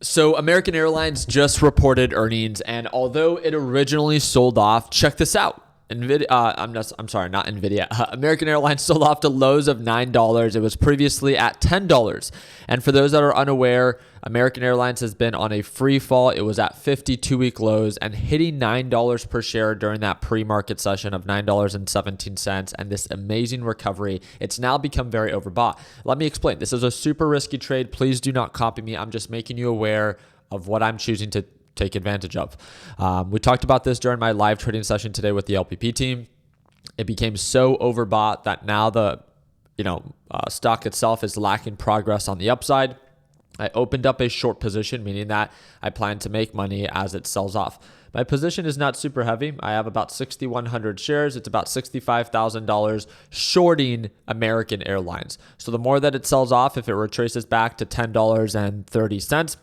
So American Airlines just reported earnings, and although it originally sold off, check this out. American Airlines sold off to lows of $9. It was previously at $10. And for those that are unaware, American Airlines has been on a free fall. It was at 52-week lows and hitting $9 per share during that pre-market session of $9.17. And this amazing recovery, it's now become very overbought. Let me explain. This is a super risky trade. Please do not copy me. I'm just making you aware of what I'm choosing to take advantage of. We talked about this during my live trading session today with the LPP team. It became so overbought that now the stock itself is lacking progress on the upside. I opened up a short position, meaning that I plan to make money as it sells off. My position is not super heavy. I have about 6,100 shares. It's about $65,000 shorting American Airlines. So the more that it sells off, if it retraces back to $10.30,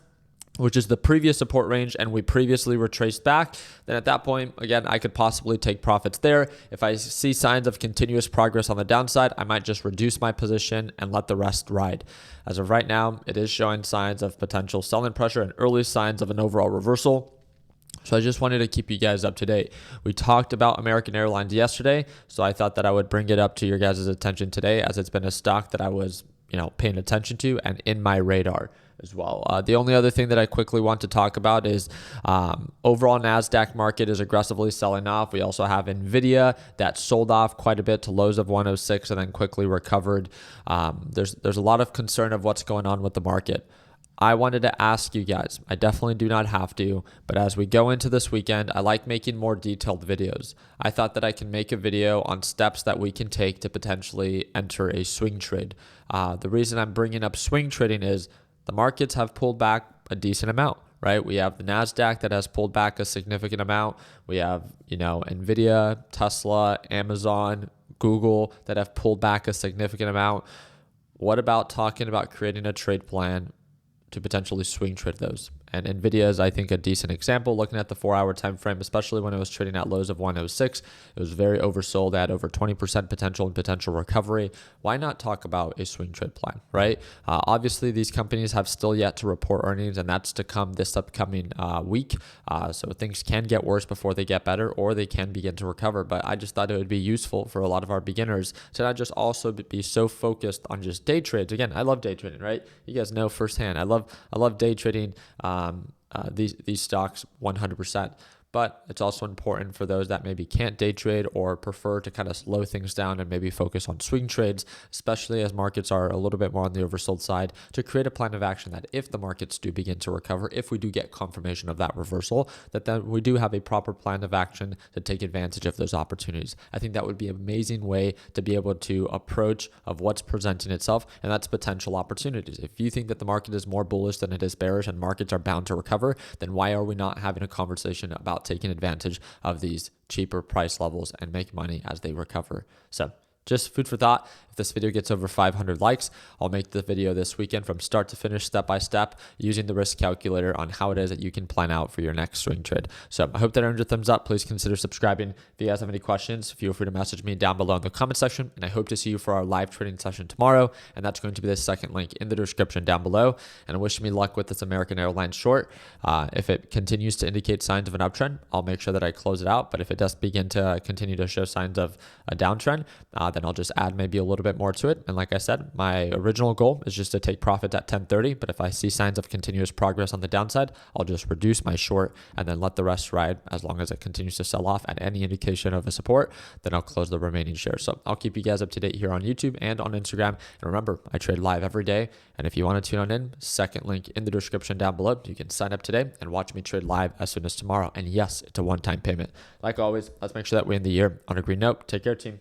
which is the previous support range, and we previously retraced back, then at that point, again, I could possibly take profits there. If I see signs of continuous progress on the downside, I might just reduce my position and let the rest ride. As of right now, it is showing signs of potential selling pressure and early signs of an overall reversal. So I just wanted to keep you guys up to date. We talked about American Airlines yesterday, so I thought that I would bring it up to your guys' attention today, as it's been a stock that I was paying attention to and in my radar as well. The only other thing that I quickly want to talk about is overall NASDAQ market is aggressively selling off. We also have NVIDIA that sold off quite a bit to lows of 106 and then quickly recovered. There's a lot of concern of what's going on with the market. I wanted to ask you guys, I definitely do not have to, but as we go into this weekend, I like making more detailed videos. I thought that I can make a video on steps that we can take to potentially enter a swing trade. The reason I'm bringing up swing trading is the markets have pulled back a decent amount, right? We have the NASDAQ that has pulled back a significant amount. We have, NVIDIA, Tesla, Amazon, Google that have pulled back a significant amount. What about talking about creating a trade plan to potentially swing trade those? And NVIDIA is, I think, a decent example. Looking at the 4-hour time frame, especially when it was trading at lows of 106, it was very oversold at over 20% potential and potential recovery. Why not talk about a swing trade plan, right? Obviously, these companies have still yet to report earnings, and that's to come this upcoming week. So things can get worse before they get better, or they can begin to recover. But I just thought it would be useful for a lot of our beginners to not just also be so focused on just day trades. Again, I love day trading, right? You guys know firsthand. I love day trading. These stocks 100%. But it's also important for those that maybe can't day trade or prefer to kind of slow things down and maybe focus on swing trades, especially as markets are a little bit more on the oversold side, to create a plan of action that if the markets do begin to recover, if we do get confirmation of that reversal, that then we do have a proper plan of action to take advantage of those opportunities. I think that would be an amazing way to be able to approach of what's presenting itself, and that's potential opportunities. If you think that the market is more bullish than it is bearish and markets are bound to recover, then why are we not having a conversation about taking advantage of these cheaper price levels and make money as they recover? So just food for thought. If this video gets over 500 likes, I'll make the video this weekend from start to finish, step by step, using the risk calculator on how it is that you can plan out for your next swing trade. So I hope that earned your thumbs up. Please consider subscribing. If you guys have any questions, feel free to message me down below in the comment section. And I hope to see you for our live trading session tomorrow. And that's going to be the second link in the description down below. And wish me luck with this American Airlines short. If it continues to indicate signs of an uptrend, I'll make sure that I close it out. But if it does begin to continue to show signs of a downtrend, then I'll just add maybe a little bit more to it. And like I said, my original goal is just to take profits at 10:30. But if I see signs of continuous progress on the downside, I'll just reduce my short and then let the rest ride. As long as it continues to sell off at any indication of a support, then I'll close the remaining shares. So I'll keep you guys up to date here on YouTube and on Instagram. And remember, I trade live every day. And if you want to tune on in, second link in the description down below. You can sign up today and watch me trade live as soon as tomorrow. And yes, it's a one-time payment. Like always, let's make sure that we end the year on a green note. Take care, team.